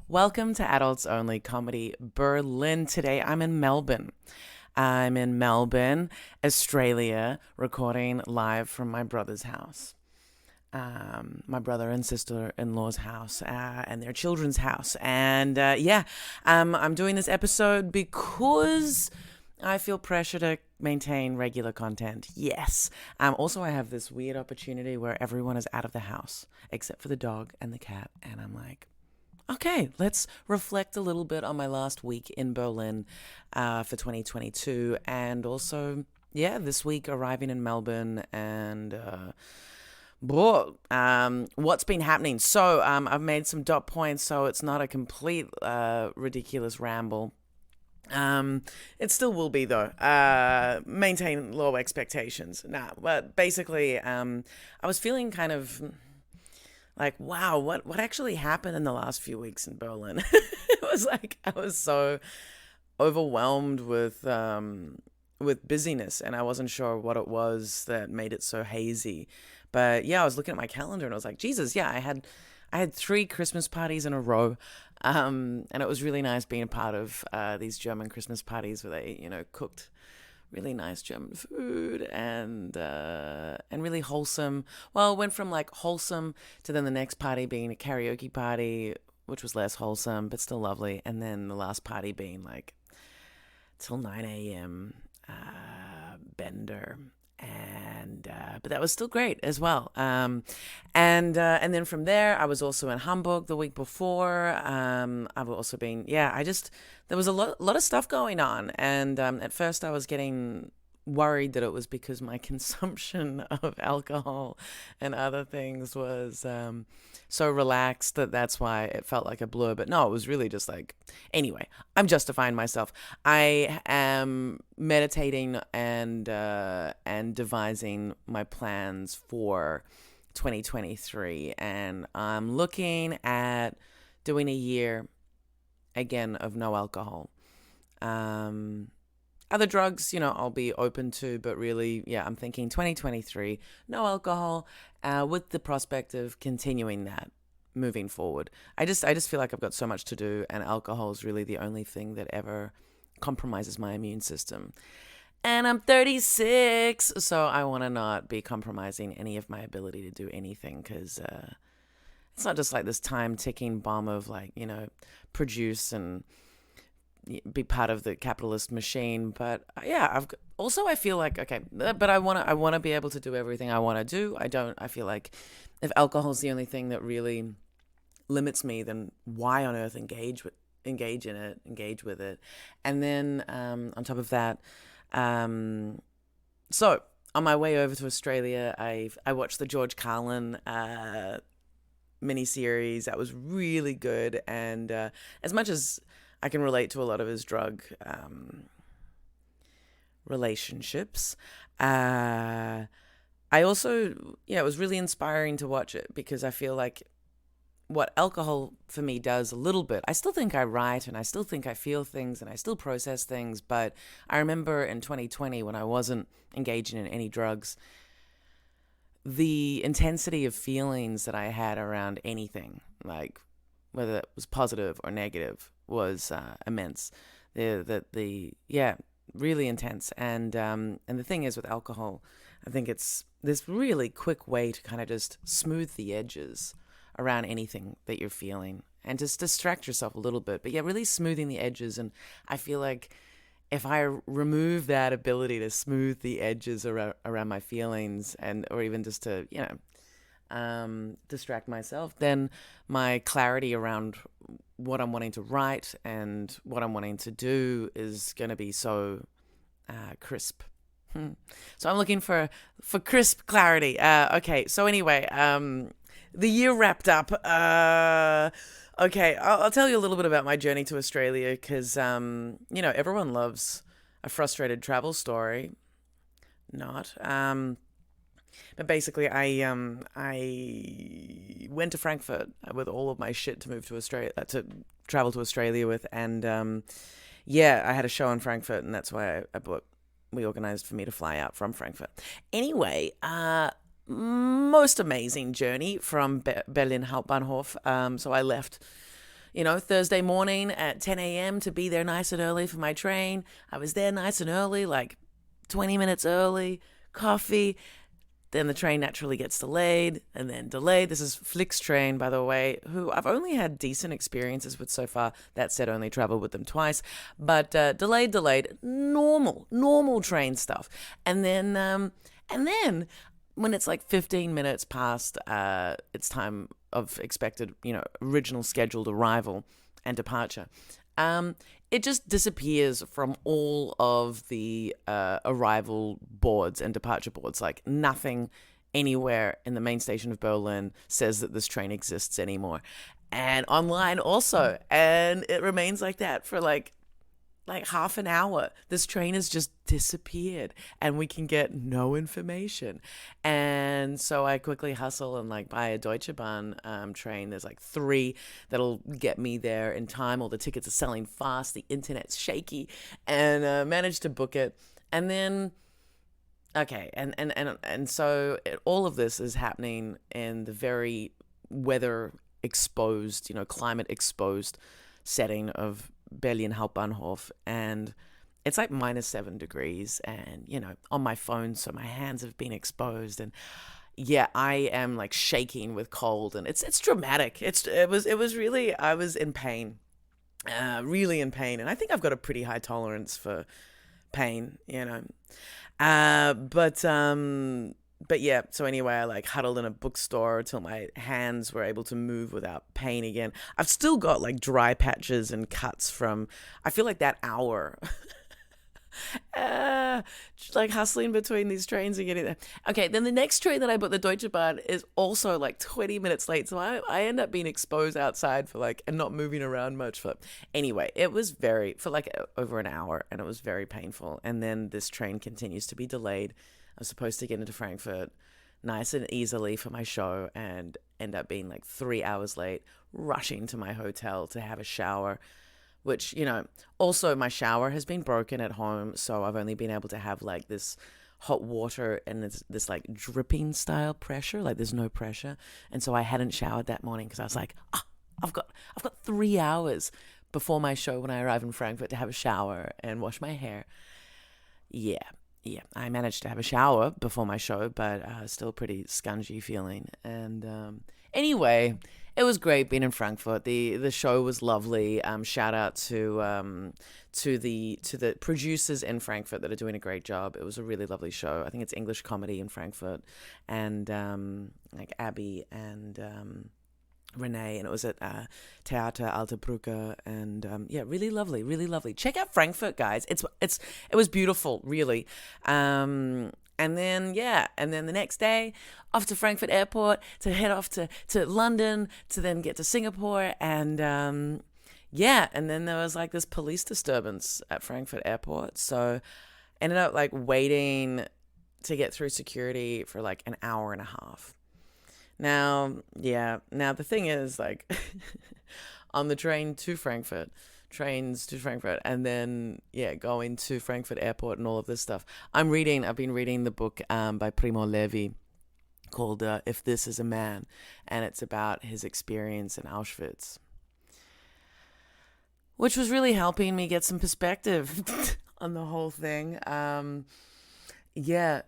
Welcome to Adults Only Comedy Berlin. Today I'm in Melbourne. I'm in Melbourne, Australia, recording live from my brother's house. My brother and sister-in-law's house and their children's house. And I'm doing this episode because I feel pressure to maintain regular content. Yes. Also, I have this weird opportunity where everyone is out of the house except for the dog and the cat. And I'm like, okay, let's reflect a little bit on my last week in Berlin for 2022. And also, this week arriving in Melbourne and what's been happening. So I've made some dot points so it's not a complete ridiculous ramble. It still will be though. Maintain low expectations. But basically, I was feeling kind of like, wow, what actually happened in the last few weeks in Berlin? It was like I was so overwhelmed with busyness, and I wasn't sure what it was that made it so hazy. But yeah, I was looking at my calendar and I was like, Jesus, yeah, I had 3 Christmas parties in a row. And it was really nice being a part of these German Christmas parties where they, cooked really nice German food and really wholesome. Well, it went from like wholesome to then the next party being a karaoke party, which was less wholesome but still lovely, and then the last party being like till 9 a.m. Bender. And but that was still great as well. And then from there, I was also in Hamburg the week before. I've also been, there was a lot of stuff going on. And at first, I was getting worried that it was because my consumption of alcohol and other things was so relaxed that's why it felt like a blur. But no, it was really just like, anyway, I'm justifying myself. I am meditating and devising my plans for 2023, and I'm looking at doing a year again of no alcohol. Other drugs, I'll be open to, but really, I'm thinking 2023, no alcohol, with the prospect of continuing that moving forward. I just feel like I've got so much to do, and alcohol is really the only thing that ever compromises my immune system. And I'm 36, so I want to not be compromising any of my ability to do anything, because it's not just like this time ticking bomb of produce and be part of the capitalist machine. But I feel like, okay, but I want to be able to do everything I want to do. I feel like if alcohol is the only thing that really limits me, then why on earth engage with it? And then on top of that, so on my way over to Australia, I watched the George Carlin miniseries. That was really good, and as much as I can relate to a lot of his drug relationships. I also, it was really inspiring to watch it, because I feel like what alcohol for me does a little bit, I still think I write and I still think I feel things and I still process things. But I remember in 2020 when I wasn't engaging in any drugs, the intensity of feelings that I had around anything, like whether it was positive or negative, was immense. Really intense. And the thing is with alcohol, I think it's this really quick way to kind of just smooth the edges around anything that you're feeling and just distract yourself a little bit. But really smoothing the edges. And I feel like if I remove that ability to smooth the edges around my feelings, or even just to distract myself, then my clarity around what I'm wanting to write and what I'm wanting to do is going to be so crisp. So I'm looking for crisp clarity. Okay, so anyway, the year wrapped up. Okay, I'll tell you a little bit about my journey to Australia, because everyone loves a frustrated travel story. Not. But basically, I went to Frankfurt with all of my shit to move to Australia, to travel to Australia with, and I had a show in Frankfurt, and that's why we organized for me to fly out from Frankfurt. Anyway, most amazing journey from Berlin Hauptbahnhof. So I left Thursday morning at 10 a.m. to be there nice and early for my train. I was there nice and early, like 20 minutes early, coffee. Then the train naturally gets delayed and then delayed. This is Flix train, by the way, who I've only had decent experiences with so far. That said, only traveled with them twice. But delayed, normal train stuff. And then when it's like 15 minutes past its time of expected, original scheduled arrival and departure, it just disappears from all of the arrival boards and departure boards. Like nothing anywhere in the main station of Berlin says that this train exists anymore. And online also. And it remains like that for like half an hour. This train has just disappeared and we can get no information. And so I quickly hustle and buy a Deutsche Bahn train. There's 3 that'll get me there in time. All the tickets are selling fast. The internet's shaky, and managed to book it. And then, okay, and so all of this is happening in the very weather exposed, climate exposed setting of Berlin Hauptbahnhof, and it's like -7 degrees, and on my phone, so my hands have been exposed, and yeah, I am shaking with cold, and it's dramatic. It was really, I was in pain, really in pain, and I think I've got a pretty high tolerance for pain, But yeah, so anyway, I huddled in a bookstore till my hands were able to move without pain again. I've still got dry patches and cuts from, I feel like that hour. Hustling between these trains and getting there. Okay, then the next train that I booked, the Deutsche Bahn, is also 20 minutes late. So I end up being exposed outside for and not moving around much for, anyway, it was for over an hour, and it was very painful. And then this train continues to be delayed. I was supposed to get into Frankfurt nice and easily for my show and end up being 3 hours late, rushing to my hotel to have a shower, which, also my shower has been broken at home. So I've only been able to have this hot water and this dripping style pressure, there's no pressure. And so I hadn't showered that morning because I was I've got 3 hours before my show when I arrive in Frankfurt to have a shower and wash my hair. Yeah, I managed to have a shower before my show, but still pretty scungy feeling. And anyway, it was great being in Frankfurt. The show was lovely. Shout out to the producers in Frankfurt that are doing a great job. It was a really lovely show. I think it's English comedy in Frankfurt, and Abby and Renee, and it was at Theater Alte Brücke, and really lovely. Check out Frankfurt, guys. It was beautiful, really. And then the next day, off to Frankfurt Airport to head off to London to then get to Singapore, and and then there was this police disturbance at Frankfurt Airport, so ended up waiting to get through security for an hour and a half. Now the thing is, on the trains to Frankfurt, and then, going to Frankfurt Airport and all of this stuff. I've been reading the book by Primo Levi called If This Is a Man, and it's about his experience in Auschwitz, which was really helping me get some perspective on the whole thing. It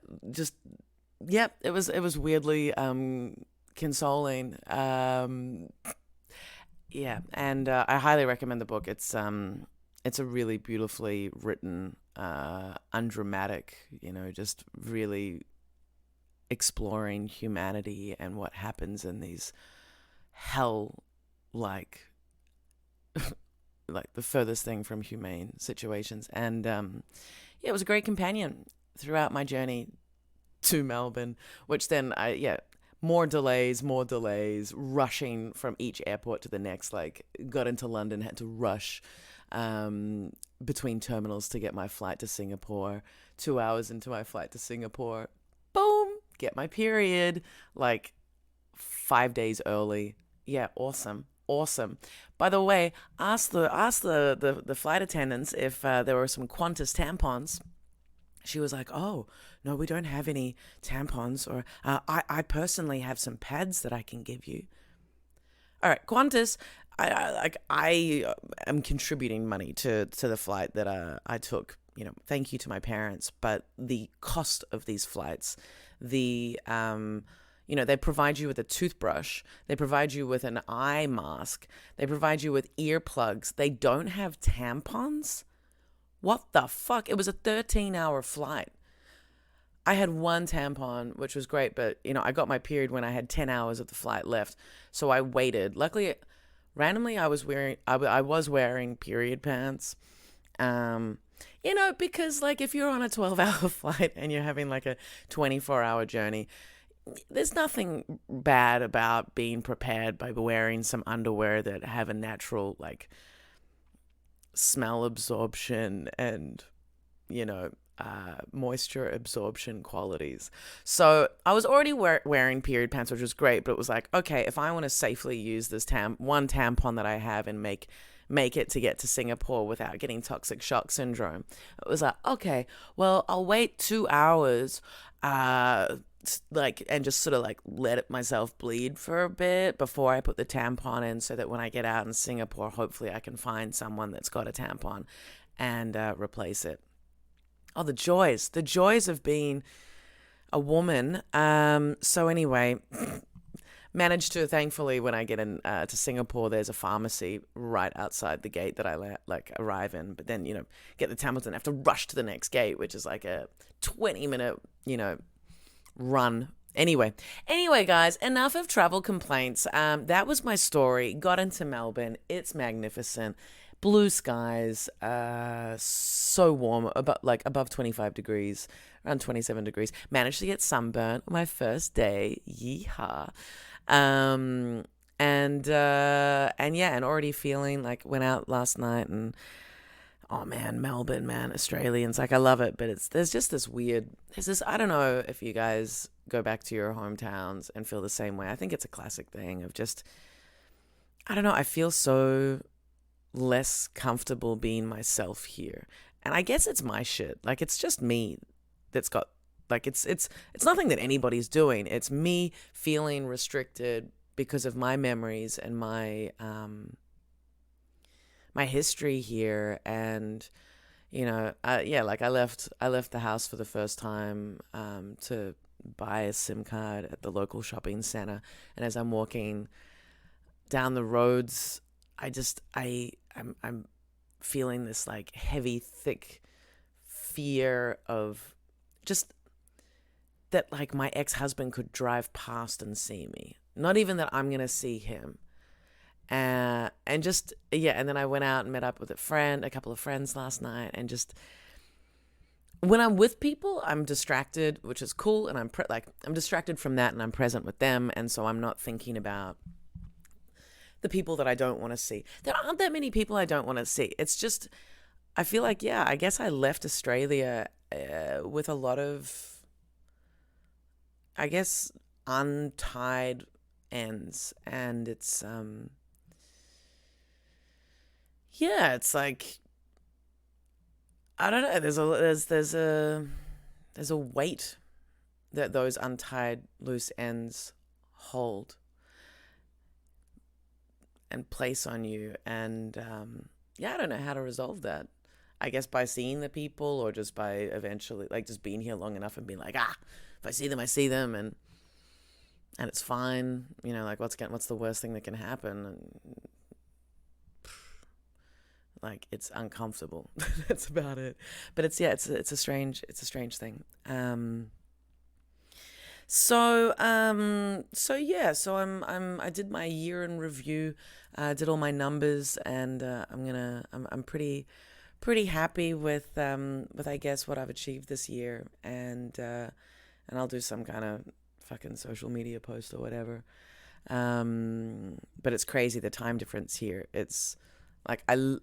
was weirdly consoling. And I highly recommend the book. It's a really beautifully written, undramatic, just really exploring humanity and what happens in these hell like the furthest thing from humane situations. And it was a great companion throughout my journey to Melbourne, which then more delays, rushing from each airport to the next. Got into London, had to rush between terminals to get my flight to Singapore. 2 hours into my flight to Singapore, boom, get my period 5 days early. Yeah, awesome. By the way, ask the flight attendants if there were some Qantas tampons. She was like, "Oh, no, we don't have any tampons, or I personally have some pads that I can give you." All right, Qantas, I am contributing money to the flight that I took. Thank you to my parents, but the cost of these flights, they provide you with a toothbrush, they provide you with an eye mask, they provide you with earplugs. They don't have tampons. What the fuck? It was a 13-hour flight. I had one tampon, which was great, but I got my period when I had 10 hours of the flight left, so I waited. Luckily, randomly, I was wearing period pants. Because like if you're on a 12-hour flight and you're having like a 24-hour journey, there's nothing bad about being prepared by wearing some underwear that have a natural like smell absorption and moisture absorption qualities. So I was already wearing period pants, which was great, but it was like, okay, if I want to safely use this one tampon that I have and make it to get to Singapore without getting toxic shock syndrome, it was like, okay, well, I'll wait 2 hours, and just sort of like let myself bleed for a bit before I put the tampon in, so that when I get out in Singapore, hopefully I can find someone that's got a tampon and replace it. Oh, the joys of being a woman. So anyway, managed to, thankfully, when I get in to Singapore, there's a pharmacy right outside the gate that I arrive in. But then, get the tampons and have to rush to the next gate, which is like a 20-minute, run. Anyway, guys, enough of travel complaints. That was my story. Got into Melbourne. It's magnificent. Blue skies, so warm, above 25 degrees, around 27 degrees. Managed to get sunburnt my first day. Yeehaw. And already feeling like, went out last night and, oh man, Melbourne, man, Australians, like I love it, but there's this, I don't know if you guys go back to your hometowns and feel the same way. I think it's a classic thing of just, I don't know, I feel so less comfortable being myself here. And I guess it's my shit. Like, it's just me that's got, like, it's nothing that anybody's doing. It's me feeling restricted because of my memories and my my history here. And I left the house for the first time to buy a SIM card at the local shopping center, and as I'm walking down the roads, I'm feeling this like heavy, thick fear of just that, like, my ex-husband could drive past and see me. Not even that I'm going to see him. And then I went out and met up with a couple of friends last night, and just when I'm with people, I'm distracted, which is cool, and I'm distracted from that, and I'm present with them, and so I'm not thinking about the people that I don't want to see. There aren't that many people I don't want to see. It's just, I feel like, I guess I left Australia with a lot of, I guess, untied ends. And it's, it's like, I don't know, there's a weight that those untied loose ends hold and place on you. And I don't know how to resolve that. I guess by seeing the people, or just by eventually, like, just being here long enough and being like, if I see them, I see them, and it's fine. Like, what's the worst thing that can happen? And, like, it's uncomfortable. That's about it. But it's a strange thing. I did my year in review, did all my numbers, and I'm pretty happy with I guess what I've achieved this year, and I'll do some kind of fucking social media post or whatever. But it's crazy, the time difference here. It's like I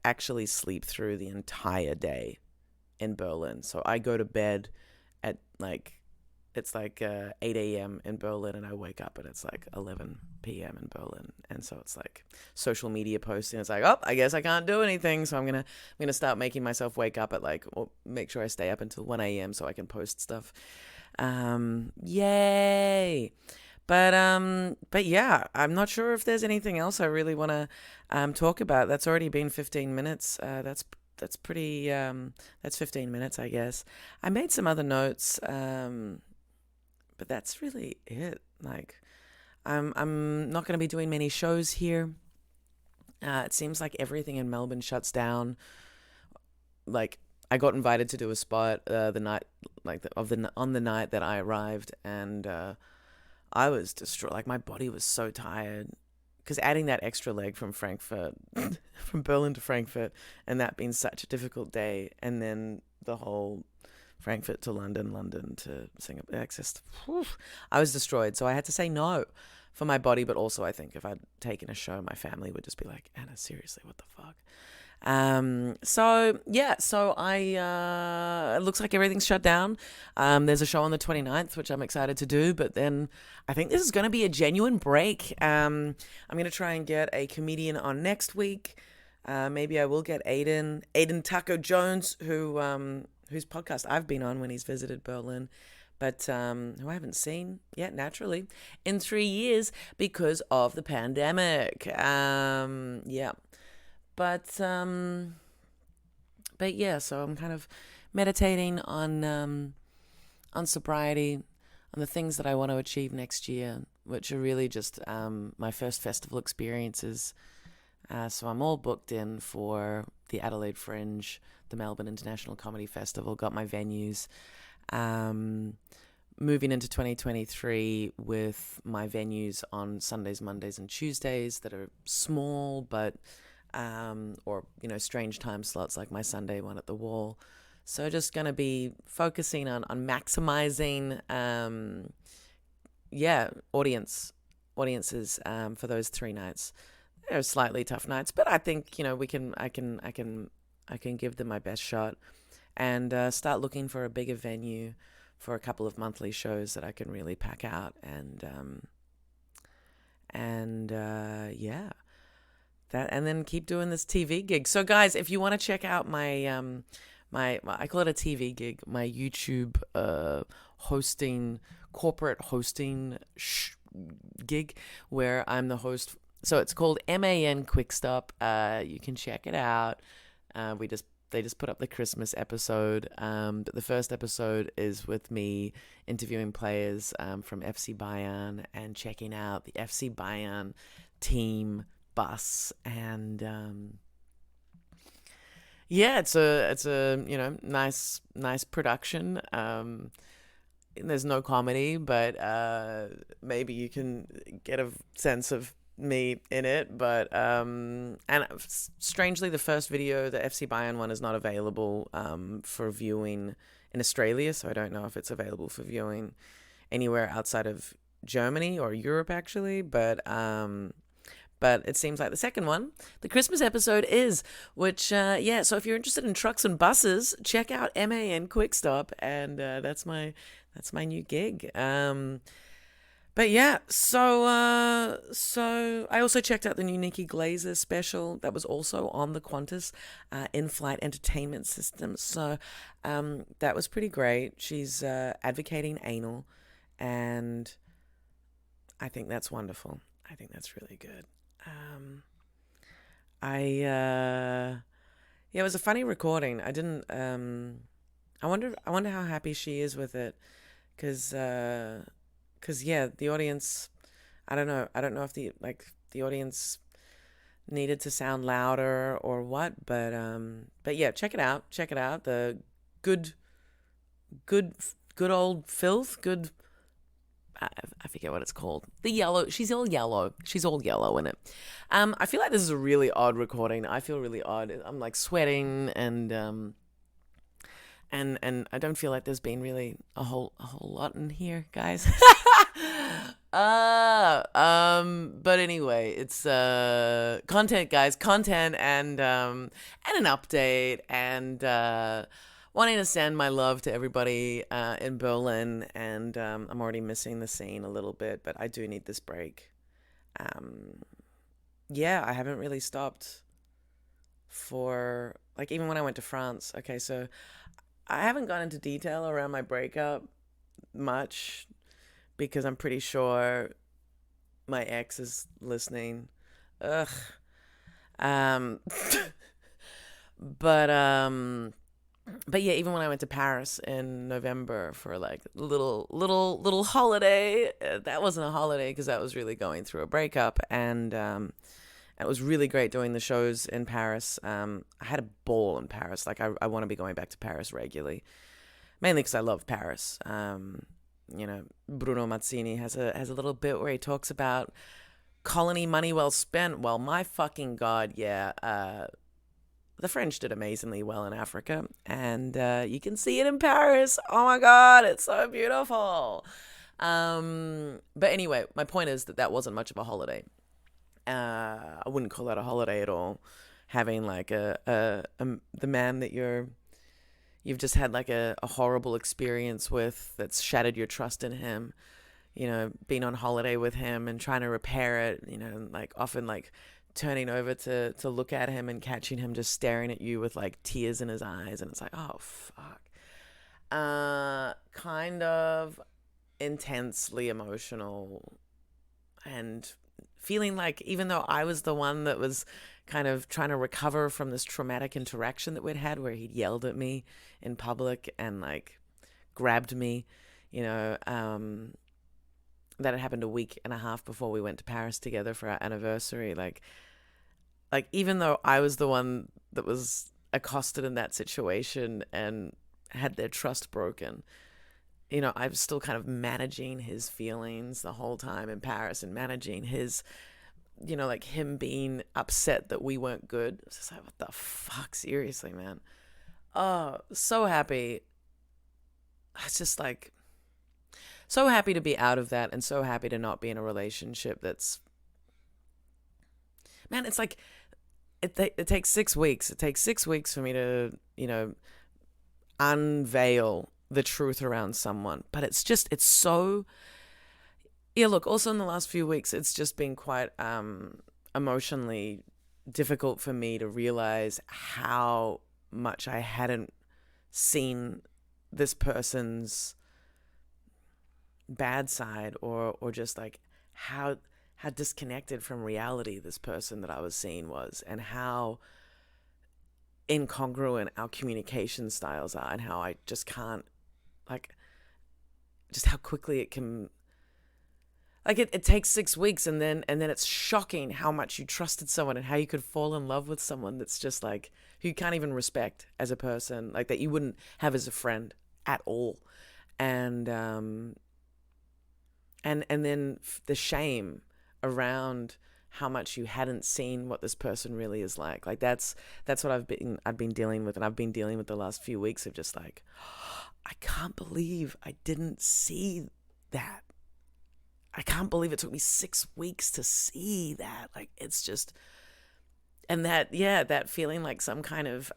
actually sleep through the entire day in Berlin. So I go to bed at it's 8 a.m. in Berlin, and I wake up and it's 11 p.m. in Berlin. And so it's like social media posting. It's like, I guess I can't do anything. So I'm gonna start making myself wake up at or make sure I stay up until 1 a.m. so I can post stuff. Yay! But yeah, I'm not sure if there's anything else I really want to talk about. That's already been 15 minutes. That's pretty. That's 15 minutes, I guess. I made some other notes, but that's really it. Like, I'm not going to be doing many shows here. It seems like everything in Melbourne shuts down. Like, I got invited to do a spot the night, on the night that I arrived, and I was distraught. Like, my body was so tired because adding that extra leg from Frankfurt, from Berlin to Frankfurt, and that being such a difficult day, and then the whole Frankfurt to London, London to Singapore, access. I was destroyed, so I had to say no for my body, but also I think if I'd taken a show, my family would just be like, Anna, seriously, what the fuck? So it looks like everything's shut down. There's a show on the 29th, which I'm excited to do, but then I think this is going to be a genuine break. I'm going to try and get a comedian on next week. Maybe I will get Aiden Taco Jones, whose podcast I've been on when he's visited Berlin, but who I haven't seen yet, naturally, in 3 years because of the pandemic. Yeah. But yeah, so I'm kind of meditating on sobriety, on the things that I want to achieve next year, which are really just my first festival experiences. So I'm all booked in for the Adelaide Fringe, the Melbourne International Comedy Festival, got my venues. Moving into 2023 with my venues on Sundays, Mondays, and Tuesdays that are small, but or strange time slots like my Sunday one at the Wall. So just going to be focusing on audiences for those 3 nights. They're slightly tough nights, but I think I can give them my best shot and start looking for a bigger venue for a couple of monthly shows that I can really pack out and that, and then keep doing this TV gig. So guys, if you want to check out my I call it a TV gig, my YouTube corporate hosting gig, where I'm the host. So it's called MAN Quick Stop. You can check it out. They just put up the Christmas episode. But the first episode is with me interviewing players from FC Bayern and checking out the FC Bayern team bus, and it's a nice production. There's no comedy, but maybe you can get a sense of me in it. But and strangely, the first video, the FC Bayern one, is not available for viewing in Australia, so I don't know if it's available for viewing anywhere outside of Germany or Europe, actually. But it seems like the second one, the Christmas episode, is, which, so if you're interested in trucks and buses, check out MAN Quick Stop, and that's my new gig. But yeah, so I also checked out the new Nikki Glazer special that was also on the Qantas in-flight entertainment system. So that was pretty great. She's advocating anal, and I think that's wonderful. I think that's really good. It was a funny recording. I didn't. I wonder how happy she is with it, because the audience. I don't know if the audience needed to sound louder or what, but yeah, check it out. The good old filth. Good. I forget what it's called. The yellow. She's all yellow in it. I feel like this is a really odd recording. I feel really odd. I'm like sweating and I don't feel like there's been really a whole lot in here, guys. But anyway, it's content, guys, and an update, and wanting to send my love to everybody in Berlin, and I'm already missing the scene a little bit, but I do need this break. I haven't really stopped for, like, even when I went to France. Okay, so I haven't gone into detail around my breakup much, because I'm pretty sure my ex is listening. Ugh. Um, but um, but yeah, even when I went to Paris in November for like little holiday, that wasn't a holiday because that was really going through a breakup, and it was really great doing the shows in Paris. I had a ball in Paris. Like I want to be going back to Paris regularly, mainly because I love Paris. Bruno Mazzini has a little bit where he talks about colony money well spent. Well, my fucking God, yeah. The French did amazingly well in Africa, and you can see it in Paris. Oh my God, it's so beautiful. But anyway, my point is that wasn't much of a holiday. I wouldn't call that a holiday at all. Having like the man that you've just had like a horrible experience with that's shattered your trust in him. Being on holiday with him and trying to repair it. Like often like turning over to look at him and catching him just staring at you with like tears in his eyes, and it's like, oh fuck. Kind of intensely emotional, and feeling like even though I was the one that was kind of trying to recover from this traumatic interaction that we'd had where he'd yelled at me in public and like grabbed me, that had happened a week and a half before we went to Paris together for our anniversary. Like even though I was the one that was accosted in that situation and had their trust broken, I was still kind of managing his feelings the whole time in Paris and managing his, like him being upset that we weren't good. It's just like, what the fuck? Seriously, man. Oh, so happy. It's just like, so happy to be out of that and so happy to not be in a relationship that's, man, it's like, it takes 6 weeks. It takes 6 weeks for me to, unveil the truth around someone. But it's so, yeah, look, also in the last few weeks, it's just been quite emotionally difficult for me to realize how much I hadn't seen this person's bad side or just like how disconnected from reality this person that I was seeing was, and how incongruent our communication styles are, and how I just can't, like, just how quickly it can, like, it takes 6 weeks and then it's shocking how much you trusted someone and how you could fall in love with someone that's just like, who you can't even respect as a person, like that you wouldn't have as a friend at all. And then the shame around how much you hadn't seen what this person really is like. Like that's what I've been dealing with, and I've been dealing with the last few weeks of just like, I can't believe I didn't see that. I can't believe it took me 6 weeks to see that. Like, it's just, and that feeling like some kind of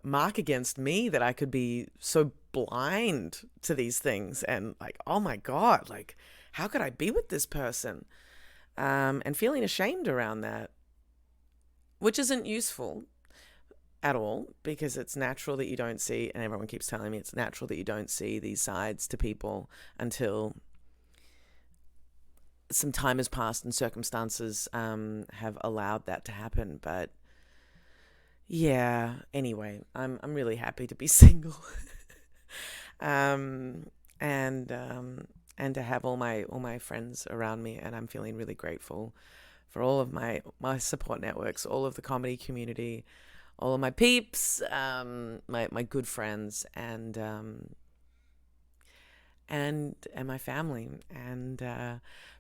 mark against me that I could be so blind to these things, and like, oh my God, like, how could I be with this person? And feeling ashamed around that, which isn't useful at all, because it's natural that you don't see, and everyone keeps telling me it's natural that you don't see these sides to people until some time has passed and circumstances have allowed that to happen. But yeah, anyway, I'm really happy to be single. And to have all my friends around me, and I'm feeling really grateful for all of my support networks, all of the comedy community, all of my peeps, my good friends, and my family, and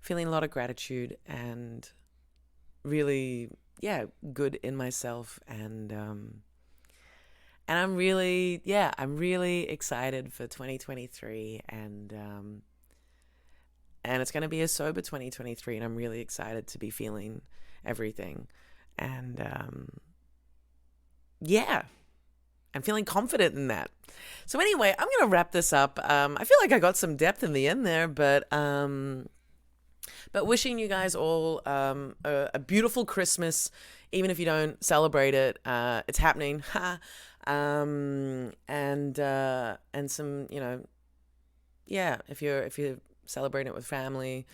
feeling a lot of gratitude and really, yeah, good in myself, and I'm really excited for 2023, and it's going to be a sober 2023, and I'm really excited to be feeling everything, and yeah, I'm feeling confident in that. So anyway, I'm going to wrap this up. I feel like I got some depth in the end there, but wishing you guys all a beautiful Christmas, even if you don't celebrate it. It's happening. And some, yeah, if you're celebrating it with family,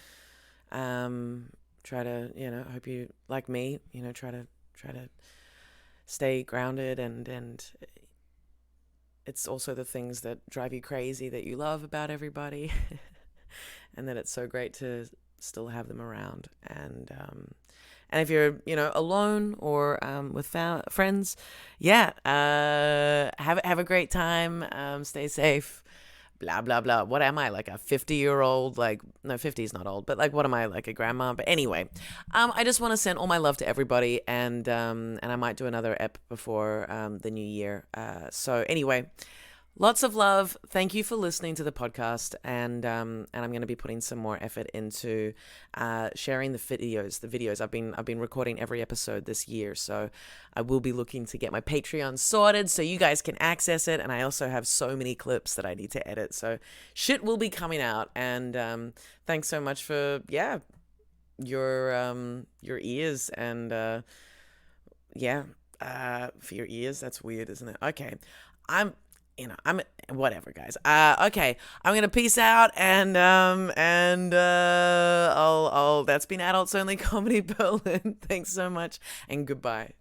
try to, hope you, like me, try to stay grounded, and it's also the things that drive you crazy that you love about everybody, and that it's so great to still have them around. And if you're, alone or with friends, yeah, have a great time. Stay safe. Blah blah blah. What am I, like a 50-year-old? Like, no, 50 is not old, but like, what am I, like a grandma? But anyway, I just want to send all my love to everybody, and I might do another ep before the new year. So anyway. Lots of love. Thank you for listening to the podcast, and I'm going to be putting some more effort into sharing the videos. I've been recording every episode this year, so I will be looking to get my Patreon sorted so you guys can access it. And I also have so many clips that I need to edit, so shit will be coming out. And thanks so much for your ears, and for your ears. That's weird, isn't it? Okay, I'm whatever, guys. Okay, I'm gonna peace out, and I'll that's been Adults Only Comedy Berlin. Thanks so much, and goodbye.